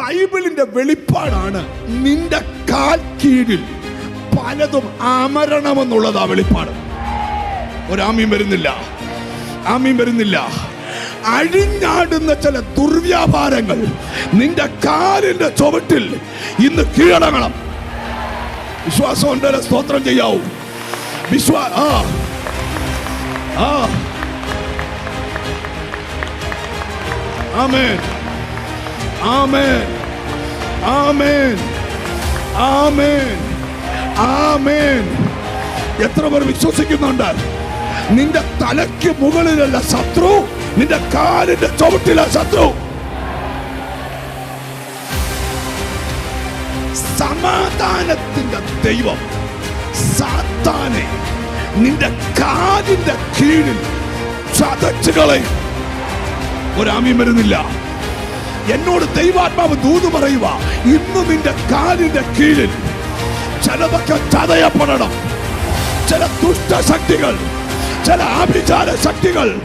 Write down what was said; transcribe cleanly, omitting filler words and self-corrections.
ബൈബിളിന്റെ വെളിപ്പാടാണ് നിന്റെ കാൽ കീഴിൽ പലതും അമരണമെന്നുള്ളതാ വെളിപ്പാട്. ഒരാമീൻ വരുന്നില്ല, ആമീൻ വരുന്നില്ല. അഴിഞ്ഞാടുന്ന ചില ദുർവ്യാപാരങ്ങൾ നിന്റെ കാലിന്റെ ചുവട്ടിൽ ഇന്ന് കീഴടങ്ങണം. വിശ്വാസം ഉണ്ടല്ലോ, സ്തോത്രം ചെയ്യാവൂ. ആമേൻ, ആമേൻ, ആമേൻ, ആമേൻ, ആമേൻ. എത്ര പേർ വിശ്വസിക്കുന്നുണ്ട്? നിന്റെ തലയ്ക്ക് മുകളിലുള്ള ശത്രു നിന്റെ കാലിന്റെ ചുവട്ടിലെ ശത്രു. സമാധാനത്തിന്റെ ദൈവം സാത്താനെ നിന്റെ കാലിന്റെ കീഴിൽ ചതച്ചുകളെ. ഒരാമീൻ വരുന്നില്ല. എന്നോട് ദൈവാത്മാവ് ദൂത് പറയുക, ഇന്ന് നിന്റെ കാലിന്റെ കീഴിൽ ചിലതൊക്കെ ചതയപ്പെടണം. ചില ദുഷ്ടശക്തികൾ, ചില ആഭിചാര ശക്തികൾ